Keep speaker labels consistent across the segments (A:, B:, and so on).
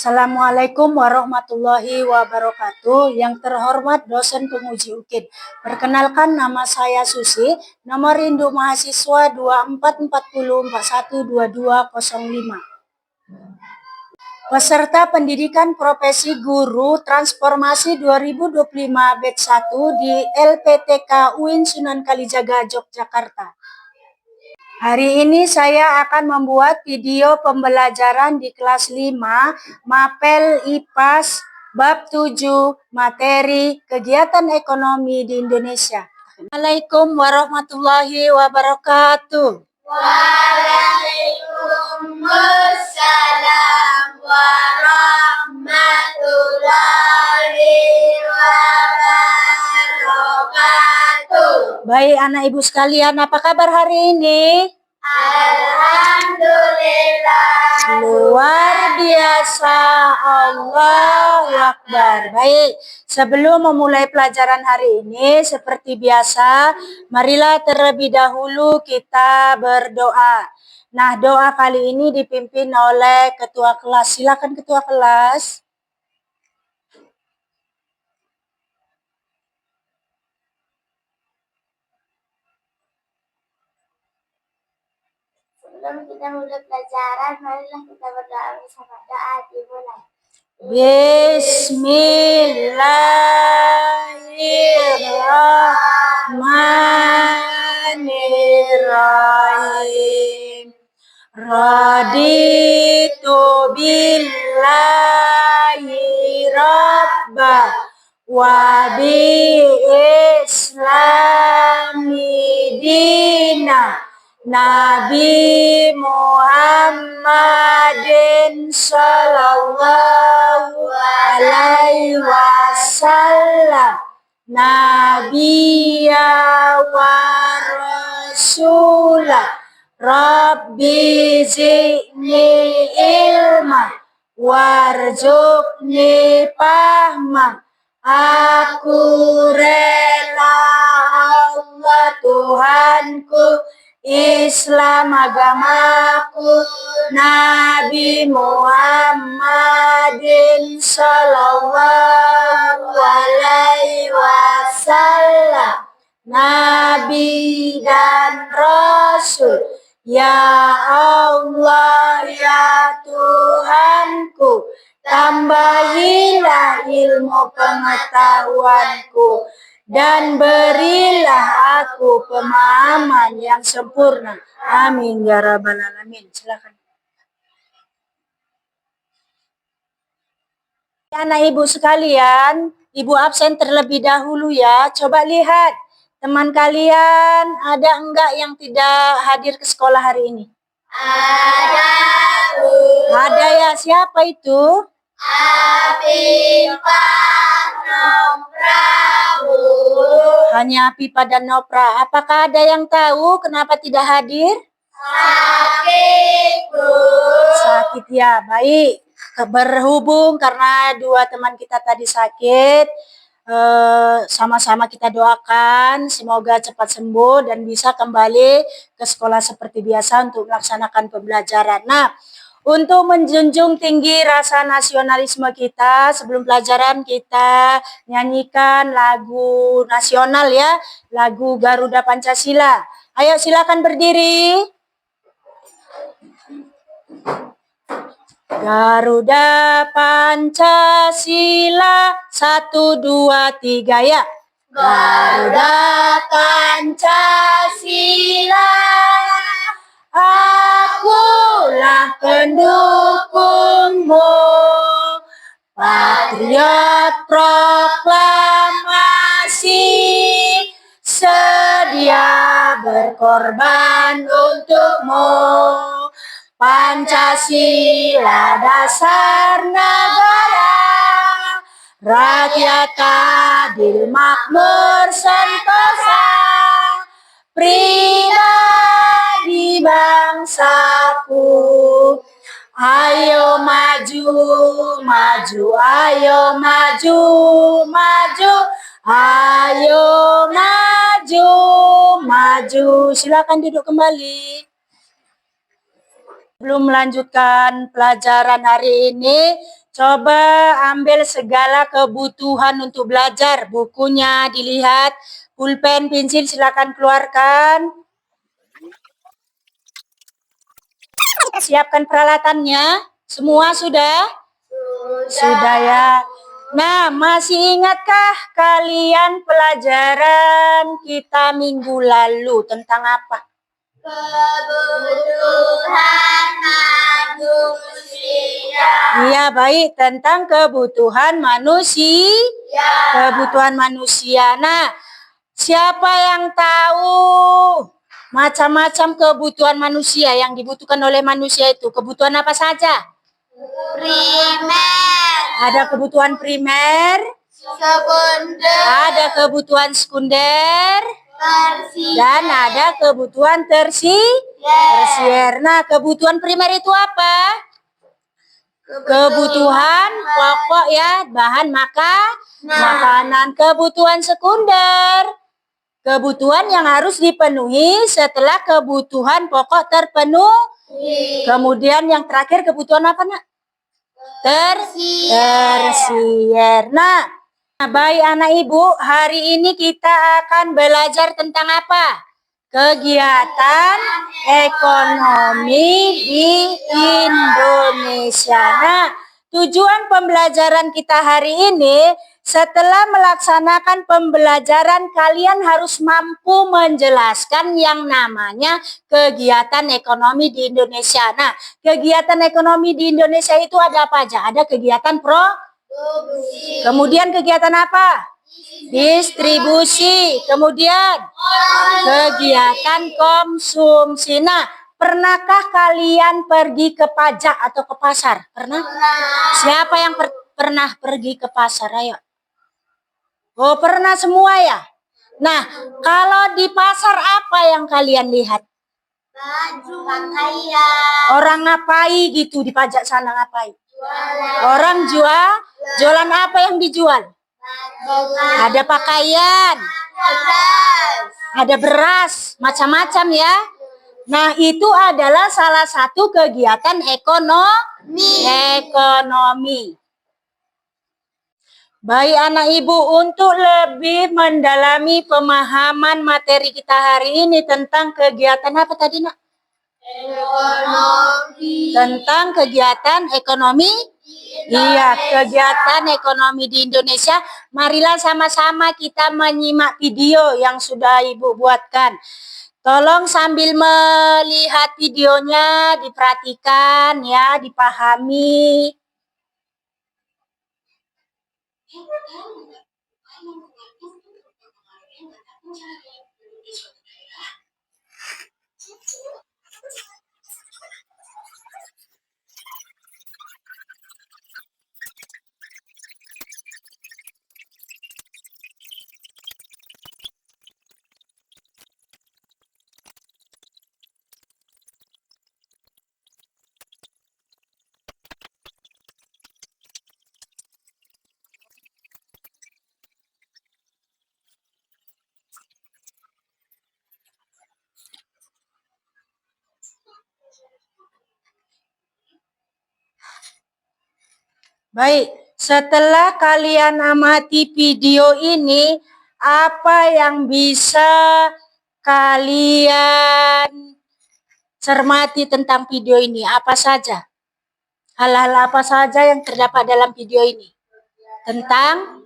A: Assalamualaikum warahmatullahi wabarakatuh. Yang terhormat dosen penguji UKID. Perkenalkan, nama saya Susi, nomor induk mahasiswa 2440412205. Peserta pendidikan profesi guru transformasi 2025 batch 1 di LPTK UIN Sunan Kalijaga, Yogyakarta. Hari ini saya akan membuat video pembelajaran di kelas 5 Mapel IPAS bab 7 materi kegiatan ekonomi di Indonesia. Assalamualaikum warahmatullahi wabarakatuh.
B: Waalaikumsalam warahmatullahi wabarakatuh.
A: Baik anak ibu sekalian, apa kabar hari ini?
B: Alhamdulillah.
A: Luar biasa, Allahu Akbar. Baik, sebelum memulai pelajaran hari ini, seperti biasa, marilah terlebih dahulu kita berdoa. Nah, doa kali ini dipimpin oleh ketua kelas. Silakan ketua kelas.
B: Sebelum kita mulai pelajaran, marilah kita berdoa bersama. Doa dimulai.
A: Bismillahirrahmanirrahim. Raditu billahi rabba wa bi islami dina. Nabi Muhammadin sallallahu alaihi wasallam nabiyya wa rasulah. Rabbi zidni ilma warzuqni fahma. Aku rela Allah Tuhanku, Islam agamaku, Nabi Muhammadin sallallahu alaihi wasallam Nabi dan Rasul. Ya Allah, ya Tuhanku, tambahilah ilmu pengetahuanku dan berilah aku pemahaman yang sempurna. Amin ya rabbal alamin. Silakan. Anak ibu sekalian, ibu absen terlebih dahulu ya. Coba lihat teman kalian ada enggak yang tidak hadir ke sekolah hari ini?
B: Ada, Bu.
A: Ada ya, siapa itu?
B: Afifah, Nopra, Bu.
A: Hanya Afifah dan Nopra. Apakah ada yang tahu kenapa tidak hadir?
B: Sakit, Bu.
A: Sakit ya, baik. Berhubung karena dua teman kita tadi sakit, sama-sama kita doakan semoga cepat sembuh dan bisa kembali ke sekolah seperti biasa untuk melaksanakan pembelajaran. Nah, untuk menjunjung tinggi rasa nasionalisme kita, sebelum pelajaran kita nyanyikan lagu nasional ya, lagu Garuda Pancasila. Ayo silakan berdiri. Garuda Pancasila 1, 2, 3 ya.
B: Garuda Pancasila,
A: akulah pendukungmu, patriot proklamasi, sedia berkorban untukmu. Pancasila dasar negara, rakyat adil makmur sentosa, pribadi bangsaku. Ayo maju, maju, ayo maju, maju, ayo maju, maju. Silakan duduk kembali. Sebelum melanjutkan pelajaran hari ini, Coba ambil segala kebutuhan untuk belajar. Bukunya dilihat, pulpen, pensil silakan keluarkan. Siapkan peralatannya. Semua sudah? Sudah ya. Nah, masih ingatkah kalian pelajaran kita minggu lalu tentang apa?
B: Kebutuhan manusia.
A: Iya, baik, tentang kebutuhan manusia. Kebutuhan manusia. Nah, siapa yang tahu macam-macam kebutuhan manusia yang dibutuhkan oleh manusia itu? Kebutuhan apa saja?
B: Primer,
A: Ada kebutuhan primer,
B: sekunder,
A: ada kebutuhan sekunder,
B: tersier.
A: dan ada kebutuhan tersier. Nah, kebutuhan primer itu apa? Kebutuhan pokok ya, bahan makanan. Kebutuhan sekunder, kebutuhan yang harus dipenuhi setelah kebutuhan pokok terpenuhi. Kemudian yang terakhir kebutuhan apa, Nak? Tersier. Nah, baik anak ibu, hari ini kita akan belajar tentang apa? Kegiatan ekonomi di Indonesia. Nah, tujuan pembelajaran kita hari ini, setelah melaksanakan pembelajaran, kalian harus mampu menjelaskan yang namanya kegiatan ekonomi di Indonesia. Nah, kegiatan ekonomi di Indonesia itu ada apa aja? Ada kegiatan produksi. Kemudian kegiatan apa? Distribusi. Kemudian kegiatan konsumsi. Nah, pernahkah kalian pergi ke pajak atau ke pasar? Pernah? Siapa yang pernah pergi ke pasar? Ayo. Oh, pernah semua ya? Nah, kalau di pasar apa yang kalian lihat?
B: Baju, pakaian.
A: Orang ngapai gitu di pajak sana ngapai? Orang jualan apa yang dijual? Ada pakaian, ada beras, macam-macam ya. Nah, itu adalah salah satu kegiatan ekonomi. Baik anak ibu, untuk lebih mendalami pemahaman materi kita hari ini tentang kegiatan apa tadi, Nak?
B: Ekonomi.
A: Tentang kegiatan ekonomi. Iya, kegiatan ekonomi di Indonesia. Marilah sama-sama kita menyimak video yang sudah Ibu buatkan. Tolong sambil melihat videonya diperhatikan ya, dipahami. Baik, setelah kalian amati video ini, apa yang bisa kalian cermati tentang video ini? Apa saja? Hal-hal apa saja yang terdapat dalam video ini? Tentang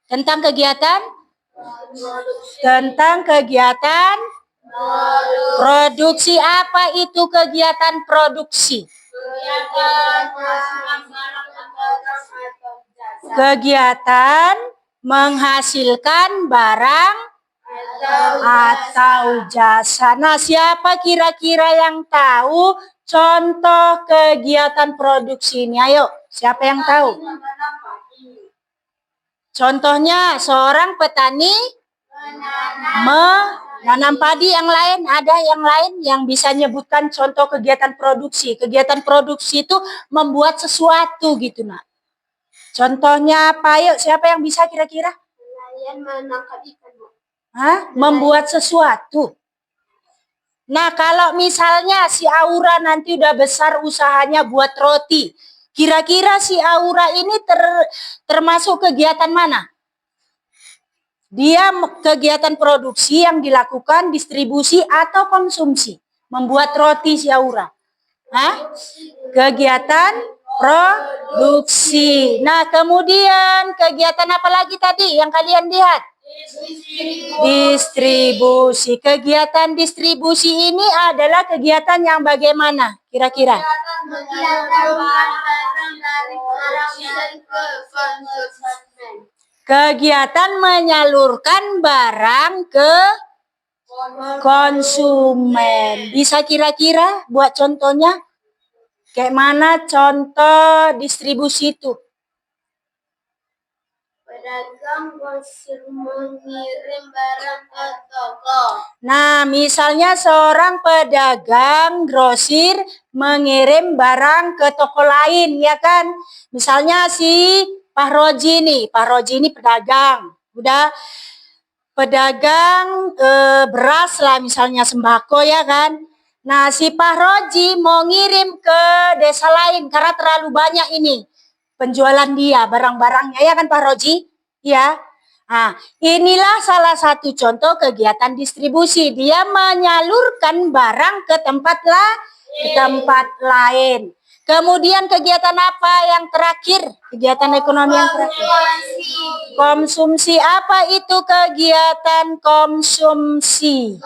A: kegiatan? Tentang kegiatan produksi. Apa itu kegiatan produksi? Kegiatan menghasilkan barang atau jasa. Nah, siapa kira-kira yang tahu contoh kegiatan produksi ini? Ayo, siapa yang tahu? Contohnya, seorang petani menanam padi. Yang lain, ada yang lain yang bisa nyebutkan contoh kegiatan produksi. Kegiatan produksi itu membuat sesuatu gitu, Nak. Contohnya apa? Yuk, siapa yang bisa kira-kira?
B: Nelayan menangkap ikan, Bu.
A: Hah? Membuat sesuatu. Nah, kalau misalnya si Aura nanti udah besar usahanya buat roti, Kira-kira si Aura ini termasuk kegiatan mana? Dia kegiatan produksi yang dilakukan distribusi atau konsumsi. Membuat roti si Aura. Hah? Kegiatan produksi. Nah, kemudian kegiatan apa lagi tadi yang kalian lihat? Distribusi. Kegiatan distribusi ini adalah kegiatan yang bagaimana? Kira-kira? Kegiatan menyalurkan barang ke konsumen. Bisa kira-kira buat contohnya? Kayak mana contoh distribusi itu?
B: Pedagang mengirim barang ke toko.
A: Nah, misalnya seorang pedagang grosir mengirim barang ke toko lain, ya kan? Misalnya si Pak Roji nih, Pak Roji ini pedagang. Udah pedagang beras lah misalnya sembako ya kan. Nah, si Pak Roji mau ngirim ke desa lain karena terlalu banyak ini penjualan dia, barang-barangnya ya kan Pak Roji? Ya. Nah, inilah salah satu contoh kegiatan distribusi. Dia menyalurkan barang ke tempat lain. Kemudian kegiatan apa yang terakhir? Kegiatan ekonomi yang terakhir. Konsumsi. Apa itu kegiatan konsumsi?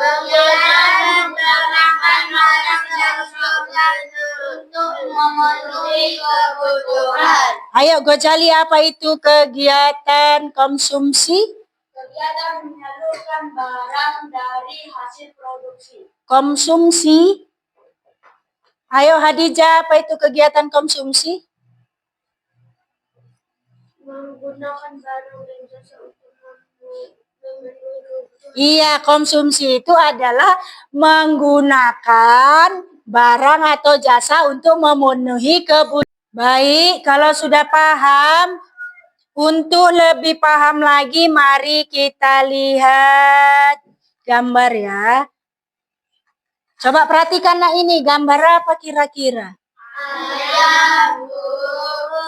B: Untuk memenuhi kebutuhan.
A: Ayo Gojali, apa itu kegiatan konsumsi?
B: Kegiatan menyalurkan barang dari hasil produksi.
A: Konsumsi. Ayo Hadijah, apa itu kegiatan konsumsi?
B: Menggunakan barang dan jasa untuk memenuhi kebutuhan.
A: Iya, konsumsi itu adalah menggunakan barang atau jasa untuk memenuhi kebutuhan. Baik, kalau sudah paham, untuk lebih paham lagi, mari kita lihat gambar ya. Coba perhatikan nah ini, gambar apa kira-kira?
B: Ayam.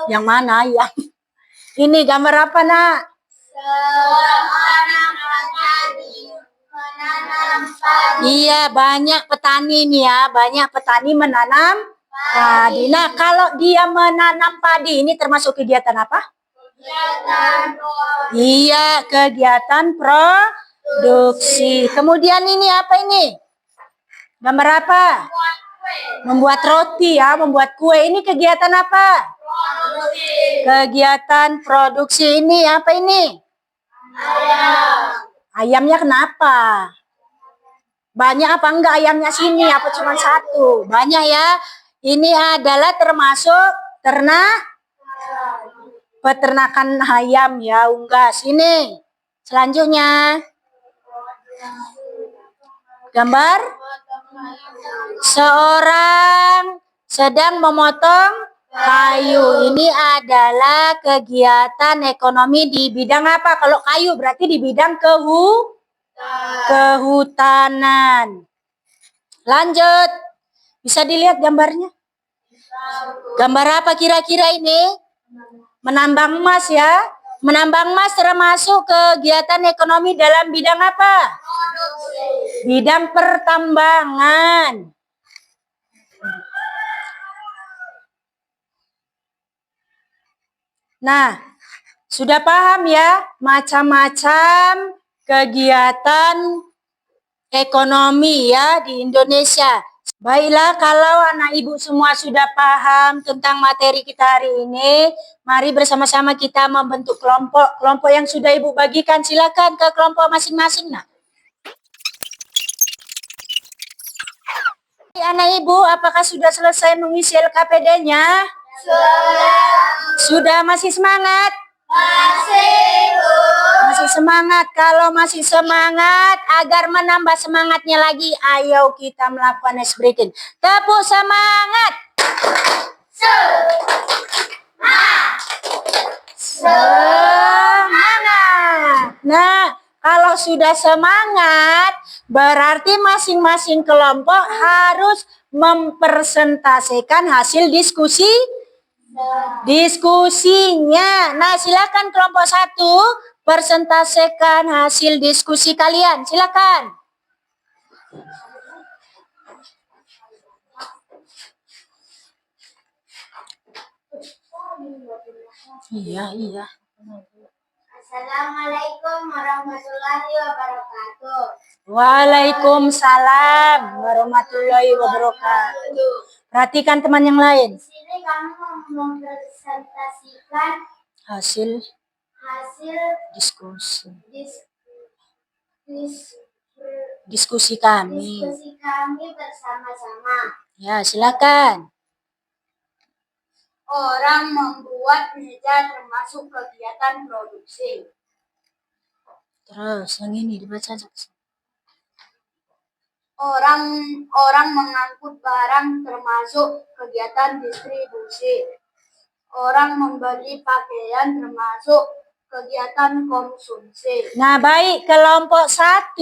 A: Yang mana ayam? Ini gambar apa nak?
B: Seorang petani menanam padi.
A: Iya, banyak petani nih ya, banyak petani menanam padi. Nah, kalau dia menanam padi, ini termasuk kegiatan apa?
B: Kegiatan
A: Iya, kegiatan produksi. Kemudian ini apa ini? Gambar apa? Membuat roti ya, membuat kue. Ini kegiatan apa?
B: produksi.
A: Kegiatan produksi ini apa ini?
B: Ayam.
A: Ayamnya kenapa? Banyak apa enggak ayamnya sini? Apa cuma satu? Banyak ya. Ini adalah termasuk peternakan ayam ya, unggas. Ini selanjutnya gambar seorang sedang memotong kayu. Ini adalah kegiatan ekonomi di bidang apa? Kalau kayu berarti di bidang kehutanan. Lanjut. Bisa dilihat gambarnya? Gambar apa kira-kira ini? Menambang emas ya. Menambang emas termasuk kegiatan ekonomi dalam bidang apa? Bidang pertambangan. Nah, sudah paham ya macam-macam kegiatan ekonomi ya di Indonesia. Baiklah, kalau anak ibu semua sudah paham tentang materi kita hari ini, mari bersama-sama kita membentuk kelompok. Kelompok yang sudah ibu bagikan, silakan ke kelompok masing-masing. Nah, anak ibu, apakah sudah selesai mengisi LKPD-nya? Sudah, masih semangat? Masih semangat. Kalau masih semangat, agar menambah semangatnya lagi, ayo kita melakukan next breaking. Tepuk semangat. Semangat. Nah, kalau sudah semangat, berarti masing-masing kelompok harus mempresentasikan hasil diskusi Diskusinya. Nah, silakan kelompok 1 persentasekan hasil diskusi kalian. Silakan. Iya.
B: Assalamualaikum warahmatullahi wabarakatuh.
A: Waalaikumsalam warahmatullahi wabarakatuh. Perhatikan teman yang lain.
B: Di sini kami mempresentasikan
A: Hasil
B: diskusi
A: diskusi kami.
B: bersama-sama.
A: Ya, silakan.
B: Orang membuat meja termasuk kegiatan produksi.
A: Terus yang ini dibaca aja.
B: Orang mengangkut barang termasuk kegiatan distribusi. Orang membeli pakaian termasuk kegiatan konsumsi.
A: Nah, baik, kelompok 1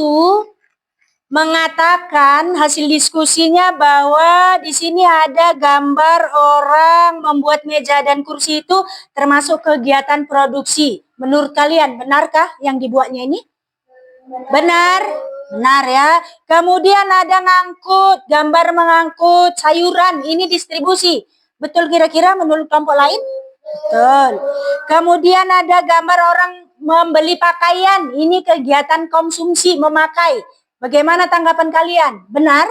A: mengatakan hasil diskusinya bahwa di sini ada gambar orang membuat meja dan kursi itu termasuk kegiatan produksi. Menurut kalian benarkah yang dibuatnya ini? Benar? Benar ya. Kemudian ada gambar mengangkut sayuran, ini distribusi. Betul kira-kira menurut kelompok lain? Betul. Kemudian ada gambar orang membeli pakaian, ini kegiatan konsumsi, memakai. Bagaimana tanggapan kalian? Benar?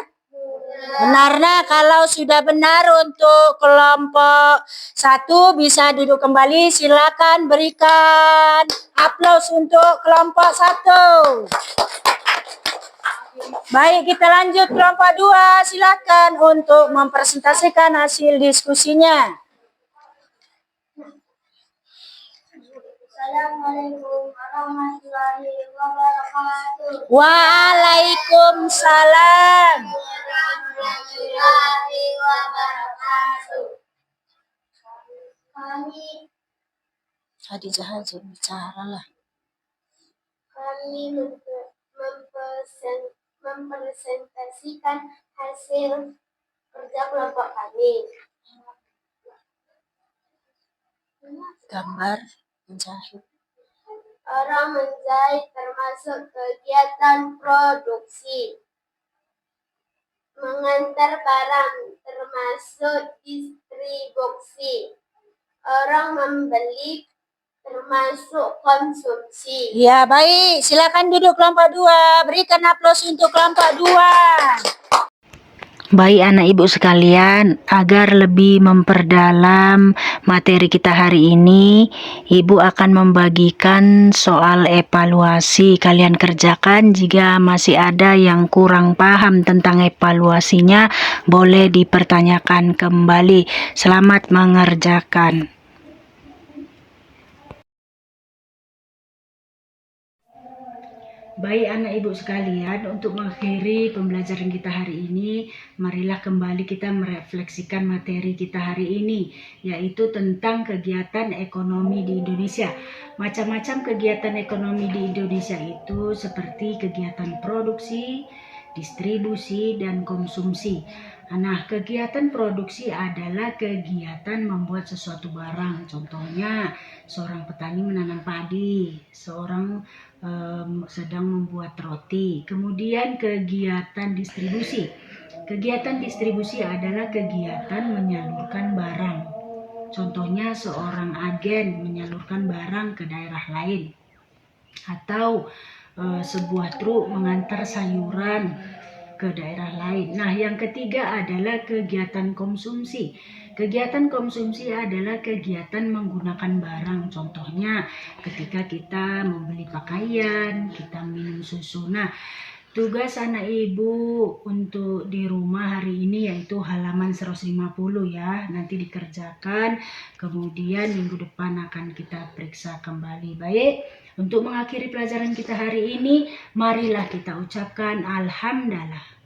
A: Benar. Nah, kalau sudah benar untuk kelompok 1 bisa duduk kembali. Silakan berikan aplaus untuk kelompok 1. Baik, kita lanjut kelompok 2. Silakan untuk mempresentasikan hasil diskusinya.
B: Assalamualaikum warahmatullahi wabarakatuh.
A: Waalaikumsalam
B: warahmatullahi wabarakatuh.
A: Hadijah aja bicara lah.
B: Kami mempresentasikan hasil kerja kelompok kami.
A: Gambar menjahit.
B: Orang menjahit termasuk kegiatan produksi. Mengantar barang termasuk distribusi. Orang membeli termasuk konsumsi.
A: Ya, baik. Silakan duduk kelompok 2. Berikan aplaus untuk kelompok 2.
C: Baik anak ibu sekalian, agar lebih memperdalam materi kita hari ini, ibu akan membagikan soal evaluasi. Kalian kerjakan, jika masih ada yang kurang paham tentang evaluasinya, boleh dipertanyakan kembali. Selamat mengerjakan. Baik anak ibu sekalian, untuk mengakhiri pembelajaran kita hari ini, marilah kembali kita merefleksikan materi kita hari ini, yaitu tentang kegiatan ekonomi di Indonesia. Macam-macam kegiatan ekonomi di Indonesia itu seperti kegiatan produksi, distribusi, dan konsumsi. Nah, kegiatan produksi adalah kegiatan membuat sesuatu barang. Contohnya, seorang petani menanam padi, seorang sedang membuat roti. Kemudian kegiatan distribusi. Kegiatan distribusi adalah kegiatan menyalurkan barang. Contohnya seorang agen menyalurkan barang ke daerah lain. Atau sebuah truk mengantar sayuran ke daerah lain. Nah, yang ketiga adalah kegiatan konsumsi. Kegiatan konsumsi adalah kegiatan menggunakan barang. Contohnya ketika kita membeli pakaian, kita minum susu. Nah, tugas anak ibu untuk di rumah hari ini yaitu halaman 150 ya. Nanti dikerjakan, kemudian minggu depan akan kita periksa kembali. Baik, untuk mengakhiri pelajaran kita hari ini, marilah kita ucapkan alhamdulillah.